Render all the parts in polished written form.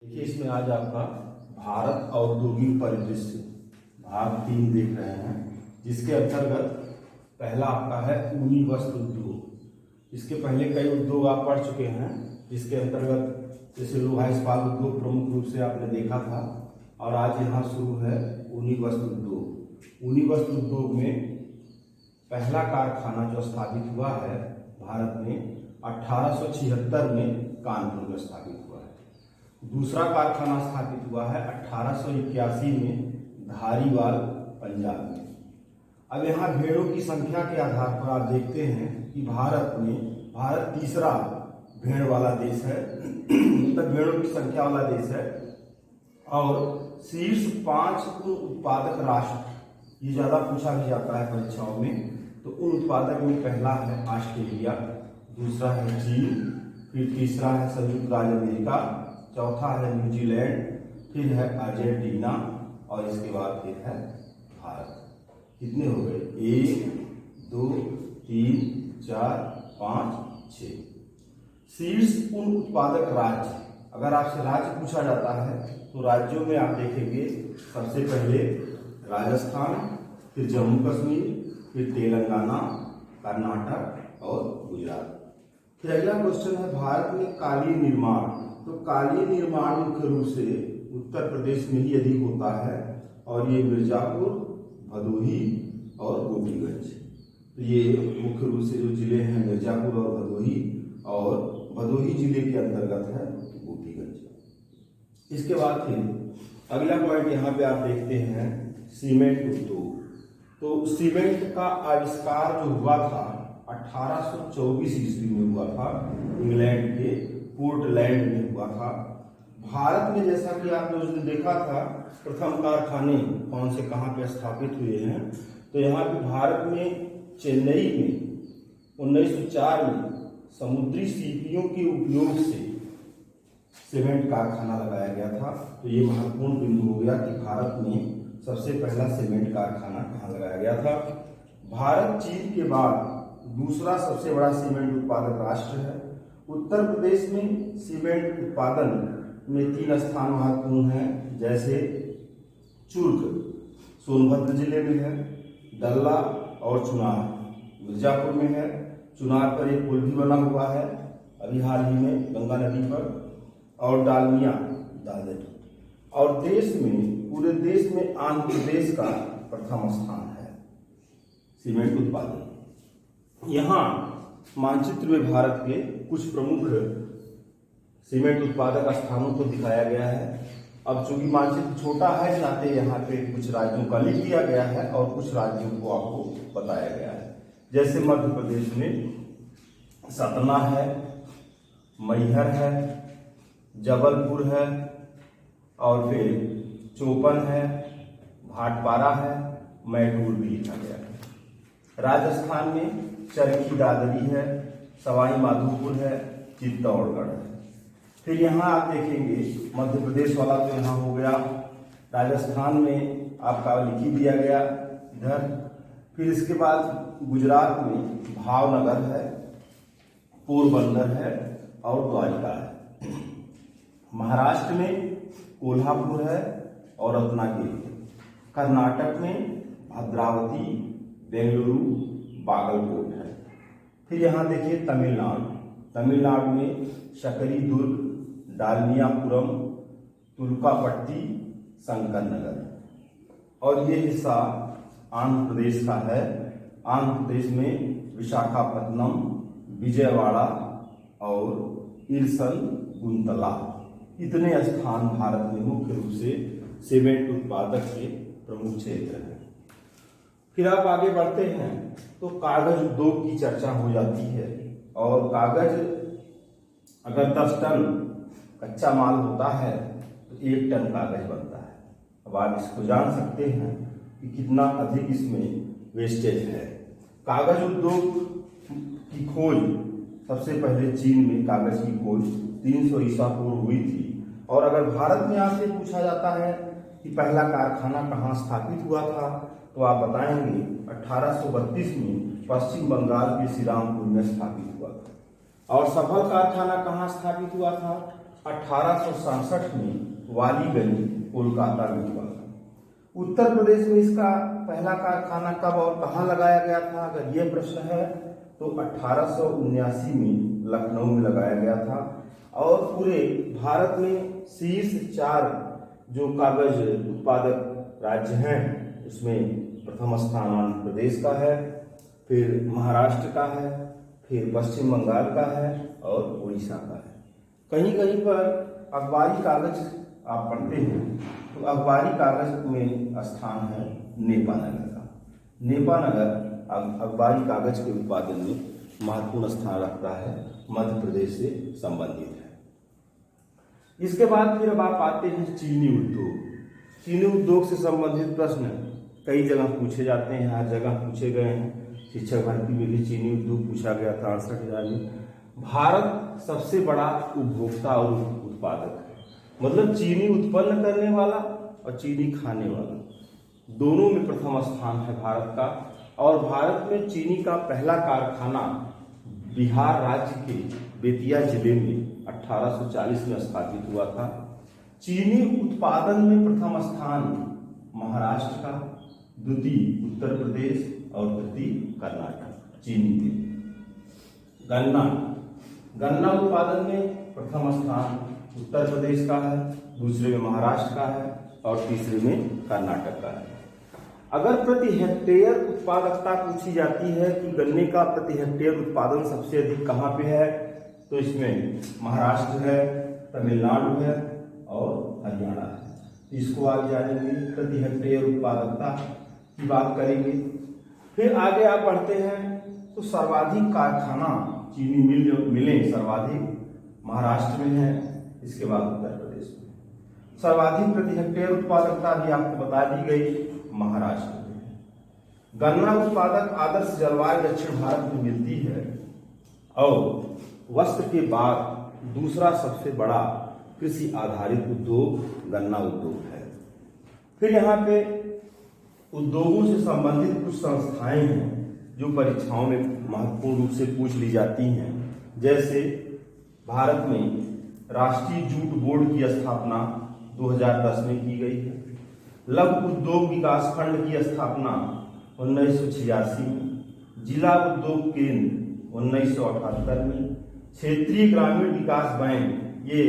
देखिए इसमें आज आपका भारत औद्योगिक परिदृश्य भाग 3 देख रहे हैं, जिसके अंतर्गत पहला आपका है ऊनी वस्त्र उद्योग। इसके पहले कई उद्योग आप पढ़ चुके हैं, जिसके अंतर्गत जैसे लोहा इस्पात उद्योग प्रमुख रूप से आपने देखा था, और आज यहाँ शुरू है ऊनी वस्त्र उद्योग। ऊनी वस्त्र उद्योग में पहला कारखाना जो स्थापित हुआ है भारत में 1876 में कानपुर में स्थापित हुआ है। दूसरा कारखाना स्थापित हुआ है 1881 में धारीवाल पंजाब में। अब यहाँ भेड़ों की संख्या के आधार पर आप देखते हैं कि भारत तीसरा भेड़ वाला देश है, मतलब भेड़ों की संख्या वाला देश है, और शीर्ष 5 उत्पादक राष्ट्र, ये ज्यादा पूछा भी जाता है परीक्षाओं में। तो उन उत्पादक में पहला है ऑस्ट्रेलिया, दूसरा है चीन, फिर तीसरा है संयुक्त राज्य अमेरिका, चौथा है न्यूजीलैंड, फिर है अर्जेंटीना, और इसके बाद फिर है भारत। कितने हो गए? 1 2 3 4 5 6। शीर्ष उन उत्पादक राज्य, अगर आपसे राज्य पूछा जाता है तो राज्यों में आप देखेंगे सबसे पहले राजस्थान, फिर जम्मू कश्मीर, फिर तेलंगाना, कर्नाटक और गुजरात। फिर अगला क्वेश्चन है भारत में कालीन निर्माण। तो कालीन निर्माण मुख्य रूप से उत्तर प्रदेश में ही अधिक होता है, और ये मिर्जापुर, भदोही और गोपीगंज। तो ये मुख्य रूप से जो जिले हैं मिर्जापुर और भदोही जिले के अंतर्गत है गोपीगंज। इसके बाद फिर अगला पॉइंट यहाँ पे आप देखते हैं सीमेंट उद्योग। तो सीमेंट का आविष्कार जो हुआ था 1824 ईस्वी में हुआ था, इंग्लैंड के पोर्टलैंड में हुआ था। भारत में जैसा कि आपने उस दिन देखा था प्रथम कारखाने कौन से कहाँ पे स्थापित हुए हैं, तो यहाँ पे भारत में चेन्नई में 1904 में समुद्री सीपियों के उपयोग से सीमेंट कारखाना लगाया गया था। तो ये महत्वपूर्ण बिंदु हो गया कि भारत में सबसे पहला सीमेंट कारखाना कहाँ लगाया गया था। भारत चीन के बाद दूसरा सबसे बड़ा सीमेंट उत्पादक राष्ट्र है। उत्तर प्रदेश में सीमेंट उत्पादन में 3 स्थान महत्वपूर्ण हैं, जैसे चुर्क सोनभद्र जिले में है, डल्ला और चुनार मिर्जापुर में है। चुनार पर एक पुल भी बना हुआ है अभी हाल ही में गंगा नदी पर, और डालमिया दादर। और देश में, पूरे देश में आंध्र प्रदेश का प्रथम स्थान है सीमेंट उत्पादन। यहाँ मानचित्र में भारत के कुछ प्रमुख सीमेंट उत्पादक स्थानों को दिखाया गया है। अब चूंकि मानचित्र छोटा है, चाहते यहाँ पे कुछ राज्यों का लिख दिया गया है और कुछ राज्यों को आपको बताया गया है। जैसे मध्य प्रदेश में सतना है, मैहर है, जबलपुर है, और फिर चौपन है, भाटपारा है, मैसूर भी लिखा गया है। राजस्थान में चरखी दादरी है, सवाई माधोपुर है, चित्तौड़गढ़ है। फिर यहाँ आप देखेंगे मध्य प्रदेश वाला तो यहाँ हो गया, राजस्थान में आपका लिख ही दिया गया इधर। फिर इसके बाद गुजरात में भावनगर है, पोरबंदर है और द्वारिका है। महाराष्ट्र में कोल्हापुर है और रत्नागिरी। कर्नाटक में भद्रावती, बेंगलुरु, बागलकोट है। फिर यहाँ देखिए तमिलनाडु में शकरी दुर्ग, डालमियापुरम, तुलकापट्टी, शंकर नगर। और ये हिस्सा आंध्र प्रदेश का है। आंध्र प्रदेश में विशाखापत्तनम, विजयवाड़ा और इरसन गुंतला, इतने स्थान भारत में मुख्य रूप से सीमेंट उत्पादक के प्रमुख क्षेत्र हैं। फिर आप आगे बढ़ते हैं तो कागज उद्योग की चर्चा हो जाती है, और कागज अगर 10 टन कच्चा माल होता है तो 1 टन कागज बनता है। अब आप इसको जान सकते हैं कि कितना अधिक इसमें वेस्टेज है। कागज उद्योग की खोज सबसे पहले चीन में कागज की खोज 300 ईसा पूर्व हुई थी। और अगर भारत में आपसे पूछा जाता है कि पहला कारखाना कहाँ स्थापित हुआ था, तो आप बताएंगे 1832 में पश्चिम बंगाल के श्रीरामपुर में स्थापित हुआ था। और सफल कारखाना कहाँ स्थापित हुआ था? 1867 में वालीगंज कोलकाता में हुआ था। उत्तर प्रदेश में इसका पहला कारखाना कब और कहाँ लगाया गया था, अगर यह प्रश्न है तो 1879 में लखनऊ में लगाया गया था। और पूरे भारत में शीर्ष 4 जो कागज उत्पादक राज्य हैं उसमें प्रथम स्थान आंध्र प्रदेश का है, फिर महाराष्ट्र का है, फिर पश्चिम बंगाल का है और उड़ीसा का है। कहीं कहीं पर अखबारी कागज आप पढ़ते हैं तो अखबारी कागज में स्थान है नेपानगर का। नेपानगर अखबारी कागज के उत्पादन में महत्वपूर्ण स्थान रखता है, मध्य प्रदेश से संबंधित है। इसके बाद फिर अब आप आते हैं चीनी उद्योग। चीनी उद्योग से संबंधित प्रश्न कई जगह पूछे जाते हैं, हर जगह पूछे गए हैं। शिक्षक भर्ती में भी चीनी उद्योग पूछा गया था 68,000 में। भारत सबसे बड़ा उपभोक्ता और उत्पादक है, मतलब चीनी उत्पन्न करने वाला और चीनी खाने वाला दोनों में प्रथम स्थान है भारत का। और भारत में चीनी का पहला कारखाना बिहार राज्य के बेतिया जिले में 1840 में स्थापित हुआ था। चीनी उत्पादन में प्रथम स्थान महाराष्ट्र का, द्वितीय उत्तर प्रदेश और तृतीय कर्नाटक। चीनी के गन्ना उत्पादन में प्रथम स्थान उत्तर प्रदेश का है, दूसरे में महाराष्ट्र का है और तीसरे में कर्नाटक का है। अगर प्रति हेक्टेयर उत्पादकता पूछी जाती है कि गन्ने का प्रति हेक्टेयर उत्पादन सबसे अधिक कहाँ पे है, तो इसमें महाराष्ट्र है, तमिलनाडु है और हरियाणा है। इसको आगे जानेंगे, प्रति हेक्टेयर उत्पादकता की बात करेंगे। फिर आगे आप बढ़ते हैं तो सर्वाधिक कारखाना चीनी मिलें सर्वाधिक महाराष्ट्र में है, इसके बाद उत्तर प्रदेश में। सर्वाधिक प्रति हेक्टेयर उत्पादकता भी आपको बता दी गई महाराष्ट्र में है। गन्ना उत्पादक आदर्श जलवायु दक्षिण भारत में मिलती है और वस्त्र के बाद दूसरा सबसे बड़ा कृषि आधारित उद्योग गन्ना उद्योग है। फिर यहाँ पे उद्योगों से संबंधित कुछ संस्थाएं हैं जो परीक्षाओं में महत्वपूर्ण रूप से पूछ ली जाती हैं। जैसे भारत में राष्ट्रीय जूट बोर्ड की स्थापना 2010 में की गई है। लघु उद्योग विकास खंड की स्थापना 1986 में, जिला उद्योग केंद्र 1978 में, क्षेत्रीय ग्रामीण विकास बैंक, ये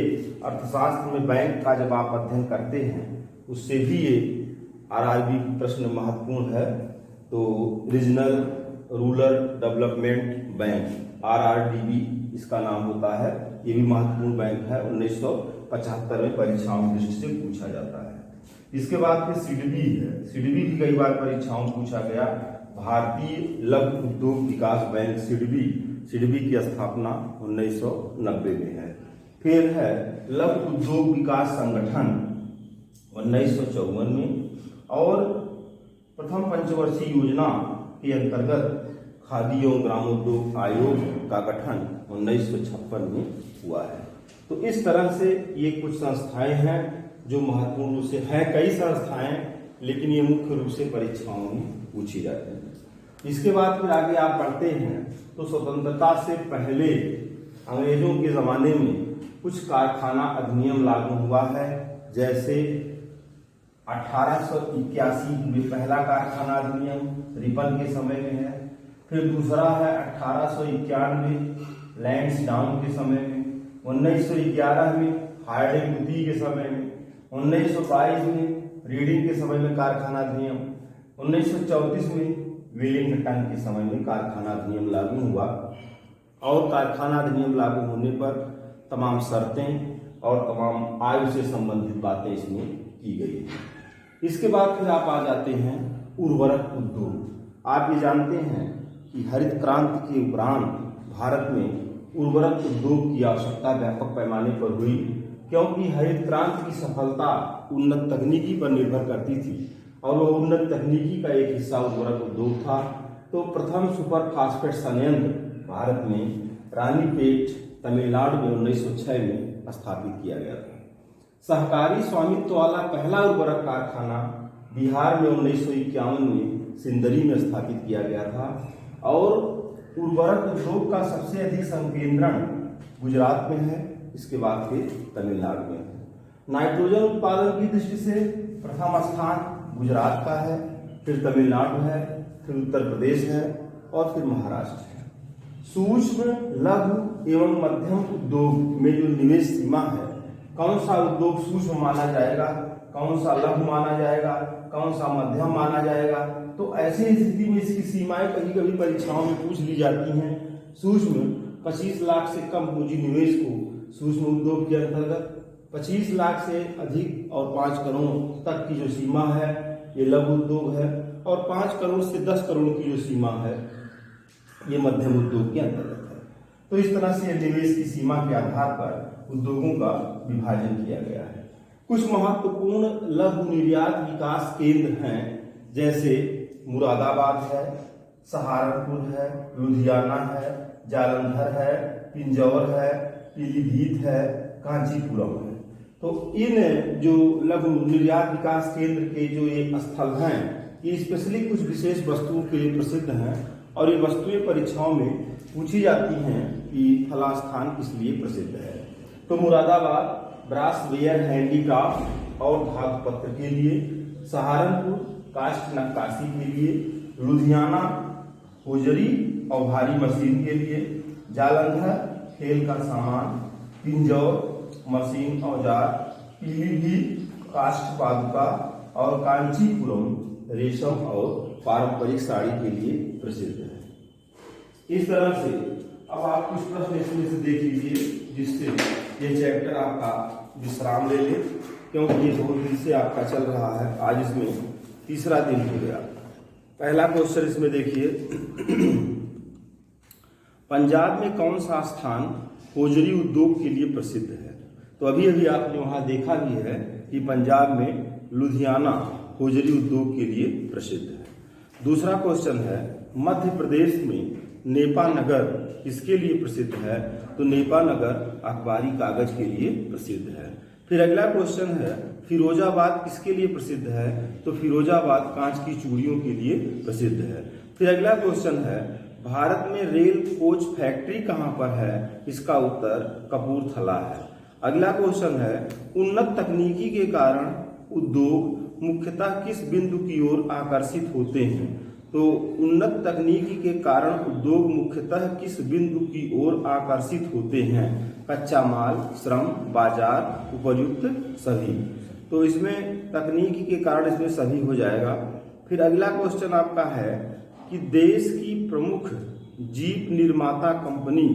अर्थशास्त्र में बैंक का जब आप अध्ययन करते हैं उससे भी ये आरआरबी प्रश्न महत्वपूर्ण है, तो रीजनल रूरल डेवलपमेंट बैंक आरआरडीबी इसका नाम होता है। ये भी महत्वपूर्ण बैंक है, 1975 में परीक्षाओं की दृष्टि से पूछा जाता है। इसके बाद फिर सिडबी है, सिडबी भी कई बार परीक्षाओं में पूछा गया। भारतीय लघु उद्योग विकास बैंक सिडबी की स्थापना 1990 में है। फिर है लघु उद्योग विकास संगठन 1954 में और प्रथम पंचवर्षीय योजना के अंतर्गत खादी एवं ग्रामोद्योग आयोग का गठन 1956 में हुआ है। तो इस तरह से ये कुछ संस्थाएं हैं जो महत्वपूर्ण रूप से हैं, कई संस्थाएं, लेकिन ये मुख्य रूप से परीक्षाओं में पूछी जाती हैं। इसके बाद फिर आगे आप बढ़ते हैं तो स्वतंत्रता से पहले अंग्रेजों के ज़माने में कुछ कारखाना अधिनियम लागू हुआ है। जैसे 1881 में पहला कारखाना अधिनियम रिपन के समय में है। फिर दूसरा है 1891 लैंसडाउन के समय में, 1911 में हार्डिंग के समय में, 1922 में रीडिंग के समय में कारखाना अधिनियम, 1934 में वेलिंगटन के समय में कारखाना अधिनियम लागू हुआ। और कारखाना अधिनियम लागू होने पर तमाम शर्तें और तमाम आयु से संबंधित बातें इसमें की गई। इसके बाद फिर आप आ जाते हैं उर्वरक उद्योग। आप ये जानते हैं कि हरित क्रांति के उपरांत भारत में उर्वरक उद्योग की आवश्यकता व्यापक पैमाने पर हुई, क्योंकि हरित क्रांति की सफलता उन्नत तकनीकी पर निर्भर करती थी और वह उन्नत तकनीकी का एक हिस्सा उर्वरक उद्योग था। तो प्रथम सुपर फास्फेट संयंत्र भारत में रानीपेट तमिलनाडु में 1906 में स्थापित किया गया था। सहकारी स्वामित्व वाला पहला उर्वरक कारखाना बिहार में 1951 में सिंदरी में स्थापित किया गया था। और उर्वरक उद्योग का सबसे अधिक संकेंद्रण गुजरात में है इसके बाद फिर तमिलनाडु में है। नाइट्रोजन उत्पादन की दृष्टि से प्रथम स्थान गुजरात का है, फिर तमिलनाडु है, फिर उत्तर प्रदेश है और फिर महाराष्ट्र है। सूक्ष्म, लघु एवं मध्यम उद्योग में जो निवेश सीमा है, कौन सा उद्योग सूक्ष्म माना जाएगा, कौन सा लघु माना जाएगा, कौन सा मध्यम माना जाएगा, तो ऐसी स्थिति में इसकी सीमाएं कभी कभी परीक्षाओं में पूछ ली जाती हैं। सूक्ष्म 25 लाख से कम पूंजी निवेश को सूक्ष्म उद्योग के अंतर्गत, 25 लाख से अधिक और 5 करोड़ तक की जो सीमा है ये लघु उद्योग है, और 5 करोड़ से 10 करोड़ की जो सीमा है ये मध्यम उद्योग के अंतर्गत है। तो इस तरह से निवेश की सीमा के आधार पर उद्योगों का विभाजन किया गया है। कुछ महत्वपूर्ण लघु निर्यात विकास केंद्र हैं, जैसे मुरादाबाद है, सहारनपुर है, लुधियाना है, जालंधर है, पिंजौर है, पीलीभीत है, कांचीपुरम है। तो इन जो लघु निर्यात विकास केंद्र के जो ये स्थल हैं, ये स्पेशली कुछ विशेष वस्तुओं के लिए प्रसिद्ध हैं, और ये वस्तुएं परीक्षाओं में पूछी जाती हैं कि फला स्थान किस लिए प्रसिद्ध है। तो मुरादाबाद ब्रासवेयर हैंडीक्राफ्ट और धातु पत्र के लिए, सहारनपुर काष्ठ नक्काशी के लिए, लुधियाना होजरी और भारी मशीन के लिए, जालंधर खेल का सामान, पिंजौर मशीन औजार, पीलीभीत काष्ठ पादुका और कांचीपुरम रेशम और पारंपरिक साड़ी के लिए प्रसिद्ध है। इस तरह से अब आप कुछ प्रश्न इसमें से देख लीजिए, जिससे ये चैप्टर आपका विश्राम ले ले, क्योंकि ये बहुत दिन से आपका चल रहा है। आज इसमें तीसरा दिन हो गया। पहला क्वेश्चन इसमें देखिए, पंजाब में कौन सा स्थान होजरी उद्योग के लिए प्रसिद्ध है? तो अभी अभी आपने वहां देखा भी है कि पंजाब में लुधियाना होजरी उद्योग के लिए प्रसिद्ध है। दूसरा क्वेश्चन है, मध्य प्रदेश में नेपा नगर किसके लिए प्रसिद्ध है? तो नेपा नगर अखबारी कागज के लिए प्रसिद्ध है। फिर अगला क्वेश्चन है, फिरोजाबाद किसके लिए प्रसिद्ध है? तो फिरोजाबाद कांच की चूड़ियों के लिए प्रसिद्ध है। फिर अगला क्वेश्चन है, भारत में रेल कोच फैक्ट्री कहाँ पर है? इसका उत्तर कपूरथला है। अगला क्वेश्चन है, उन्नत तकनीकी के कारण उद्योग मुख्यतः किस बिंदु की ओर आकर्षित होते हैं? तो उन्नत तकनीकी के कारण उद्योग मुख्यतः किस बिंदु की ओर आकर्षित होते हैं? कच्चा माल, श्रम, बाजार, उपयुक्त, सभी। तो इसमें तकनीकी के कारण इसमें सभी हो जाएगा। फिर अगला क्वेश्चन आपका है कि देश की प्रमुख जीप निर्माता company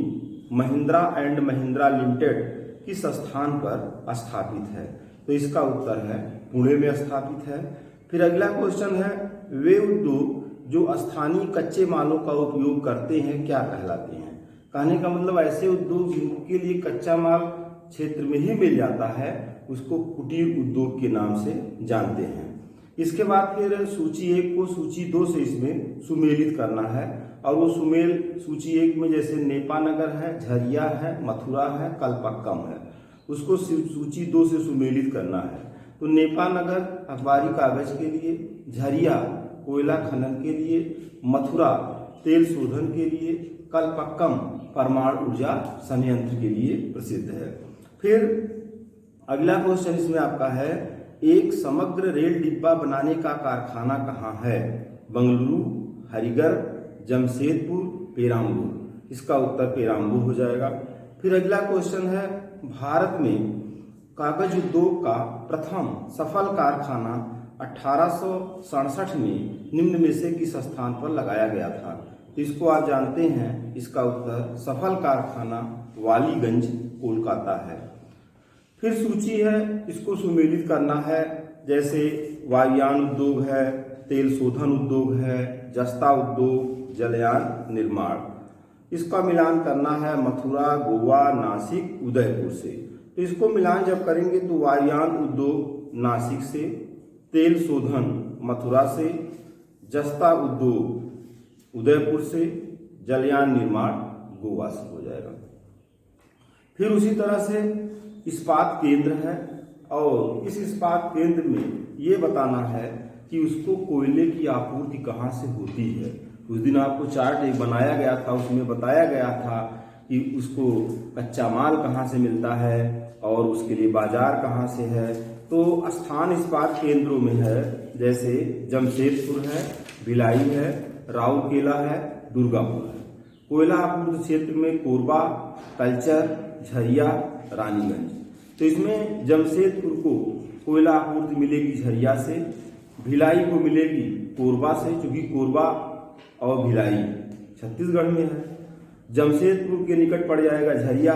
Mahindra and Mahindra limited किस स्थान पर स्थापित है? तो इसका उत्तर है पुणे में स्थापित है। फिर अगला क्वेश्चन है, वे उद्योग जो स्थानीय कच्चे मालों का उपयोग करते हैं क्या कहलाते हैं? कहने का मतलब ऐसे उद्योग जिनके लिए कच्चा माल क्षेत्र में ही मिल जाता है उसको कुटीर उद्योग के नाम से जानते हैं। इसके बाद फिर सूची 1 को सूची 2 से इसमें सुमेलित करना है, और वो सुमेल सूची 1 में जैसे नेपा नगर है, झरिया है, मथुरा है, कलपक्कम है, उसको सूची 2 से सुमेलित करना है। तो नेपा नगर अखबारी कागज के लिए, झरिया कोयला खनन के लिए, मथुरा तेल शोधन के लिए, कलपक्कम परमाणु ऊर्जा संयंत्र के लिए प्रसिद्ध है। फिर अगला क्वेश्चन इसमें आपका है, एक समग्र रेल डिब्बा बनाने का कारखाना कहाँ है? बंगलुरु, हरिगर, जमशेदपुर, पेराम्बूर। इसका उत्तर पेराम्बूर हो जाएगा। फिर अगला क्वेश्चन है, भारत में कागज उद्योग का प्रथम सफल कारखाना 1867 में निम्न में से किस स्थान पर लगाया गया था? तो इसको आप जानते हैं, इसका उत्तर सफल कारखाना वालीगंज कोलकाता है। फिर सूची है, इसको सुमेलित करना है, जैसे वायुयान उद्योग है, तेल शोधन उद्योग है, जस्ता उद्योग, जलयान निर्माण। इसका मिलान करना है मथुरा, गोवा, नासिक, उदयपुर से। तो इसको मिलान जब करेंगे तो वायुयान उद्योग नासिक से, तेल शोधन मथुरा से, जस्ता उद्योग उदयपुर से, जलयान निर्माण गोवा से हो जाएगा। फिर उसी तरह से इस्पात केंद्र है, और इस इस्पात केंद्र में ये बताना है कि उसको कोयले की आपूर्ति कहाँ से होती है। उस दिन आपको चार्ट एक बनाया गया था, उसमें बताया गया था कि उसको कच्चा माल कहाँ से मिलता है और उसके लिए बाजार कहाँ से है। तो स्थान इस्पात केंद्रों में है, जैसे जमशेदपुर है, भिलाई है, राउरकेला है, दुर्गापुर है। कोयला आपूर्ति क्षेत्र में कोरबा, कल्चर, झरिया, रानीगंज। तो इसमें जमशेदपुर को कोयला आपूर्ति मिलेगी झरिया से, भिलाई को मिलेगी कोरबा से, क्योंकि कोरबा और भिलाई छत्तीसगढ़ में है। जमशेदपुर के निकट पड़ जाएगा झरिया।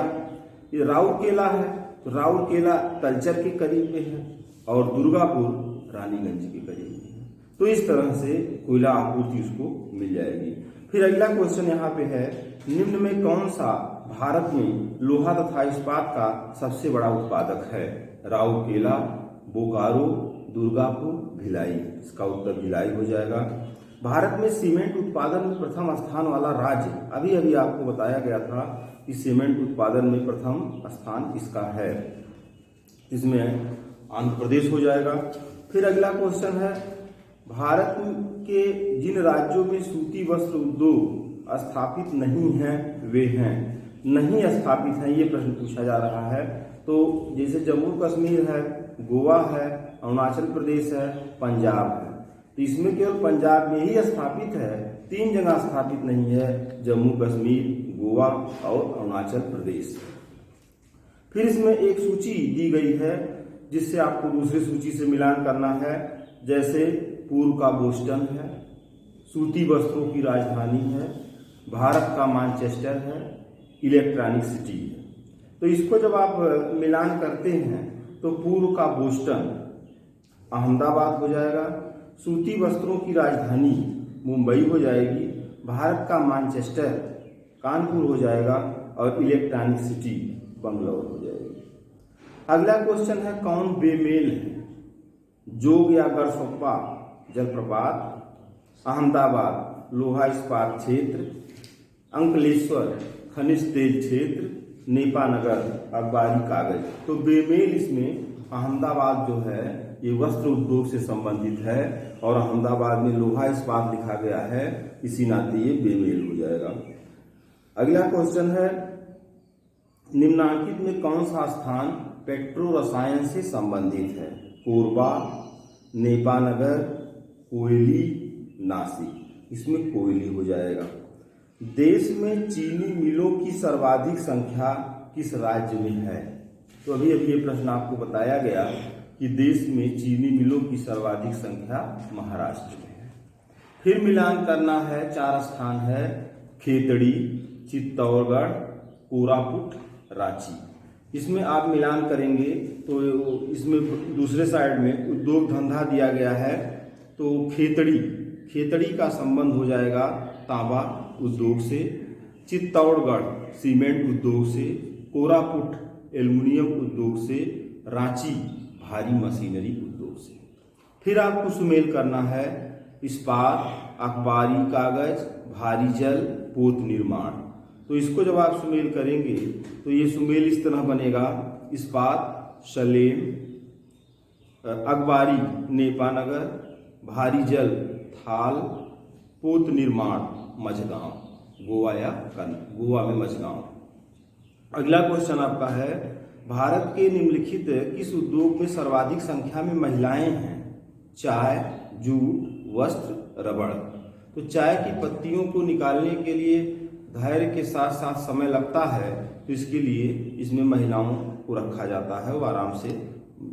ये राउरकेला है, तो राउरकेला कल्चर के करीब में है और दुर्गापुर रानीगंज के करीब में है। तो इस तरह से कोयला आपूर्ति उसको मिल जाएगी। फिर अगला क्वेश्चन यहाँ पे है, निम्न में कौन सा भारत में लोहा तथा इस्पात का सबसे बड़ा उत्पादक है? राउरकेला, बोकारो, दुर्गापुर, भिलाई। इसका उत्तर भिलाई हो जाएगा। भारत में सीमेंट उत्पादन में प्रथम स्थान वाला राज्य, अभी अभी आपको बताया गया था कि सीमेंट उत्पादन में प्रथम स्थान इसका है, इसमें आंध्र प्रदेश हो जाएगा। फिर अगला क्वेश्चन है, भारत के जिन राज्यों में सूती वस्त्र उद्योग स्थापित नहीं है वे हैं। नहीं स्थापित हैं ये प्रश्न पूछा जा रहा है। तो जैसे जम्मू कश्मीर है, गोवा है, अरुणाचल प्रदेश है, पंजाब है। तो इसमें केवल पंजाब में ही स्थापित है, 3 जगह स्थापित नहीं है, जम्मू कश्मीर, गोवा और अरुणाचल प्रदेश। फिर इसमें एक सूची दी गई है जिससे आपको दूसरी सूची से मिलान करना है। जैसे पूर्व का बोस्टन है, सूती वस्त्रों की राजधानी है, भारत का मैनचेस्टर है, इलेक्ट्रॉनिक सिटी है। तो इसको जब आप मिलान करते हैं तो पूर्व का बोस्टन अहमदाबाद हो जाएगा, सूती वस्त्रों की राजधानी मुंबई हो जाएगी, भारत का मैनचेस्टर कानपुर हो जाएगा और इलेक्ट्रॉनिक सिटी बंगलौर हो जाएगी। अगला क्वेश्चन है, कौन बेमेल है? जोग या गरसोप्पा जलप्रपात, अहमदाबाद लोहा इस्पात क्षेत्र, अंकलेश्वर खनिज तेल क्षेत्र, नेपानगर अखबारी कागज। तो बेमेल इसमें अहमदाबाद जो है ये वस्त्र उद्योग से संबंधित है और अहमदाबाद में लोहा इस्पात लिखा गया है, इसी नाते ये बेमेल हो जाएगा। अगला क्वेश्चन है, निम्नांकित में कौन सा स्थान पेट्रो रसायन से संबंधित है? कोरबा, नेपानगर, कोयली, नासिक। इसमें कोयली हो जाएगा। देश में चीनी मिलों की सर्वाधिक संख्या किस राज्य में है? तो अभी अभी ये प्रश्न आपको बताया गया कि देश में चीनी मिलों की सर्वाधिक संख्या महाराष्ट्र में है। फिर मिलान करना है, 4 स्थान है, खेतड़ी, चित्तौड़गढ़, कोरापुट, रांची। इसमें आप मिलान करेंगे तो इसमें दूसरे साइड में उद्योग धंधा दिया गया है। तो खेतड़ी का संबंध हो जाएगा तांबा उद्योग से, चित्तौड़गढ़ सीमेंट उद्योग से, कोरापुट एल्युमिनियम उद्योग से, रांची भारी मशीनरी उद्योग से। फिर आपको सुमेल करना है, इस्पात, अखबारी कागज, भारी जल, पोत निर्माण। तो इसको जब आप सुमेल करेंगे तो ये सुमेल इस तरह बनेगा, इस्पात सलेम, अखबारी नेपानगर, भारी जल थाल, पोत निर्माण मझगांव, गोवा में मझगांव। अगला क्वेश्चन आपका है, भारत के निम्नलिखित किस उद्योग में सर्वाधिक संख्या में महिलाएं हैं? चाय, जूट, वस्त्र, रबड़। तो चाय की पत्तियों को निकालने के लिए धैर्य के साथ साथ समय लगता है, तो इसके लिए इसमें महिलाओं को रखा जाता है, वो आराम से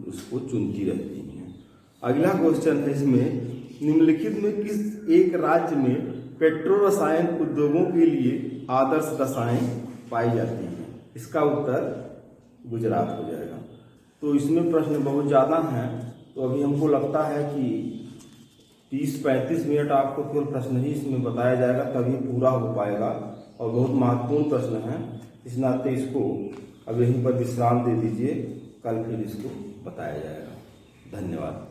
उसको चुनती रहती हैं। अगला क्वेश्चन है, इसमें निम्नलिखित में किस एक राज्य में पेट्रो रसायन उद्योगों के लिए आदर्श दशाएं पाई जाती हैं? इसका उत्तर गुजरात हो जाएगा। तो इसमें प्रश्न बहुत ज़्यादा हैं, तो अभी हमको लगता है कि 30-35 मिनट आपको केवल प्रश्न ही इसमें बताया जाएगा, तभी पूरा हो पाएगा और बहुत महत्वपूर्ण प्रश्न है। इस नाते इसको अब यहीं पर विश्राम दे दीजिए, कल फिर इसको बताया जाएगा। धन्यवाद।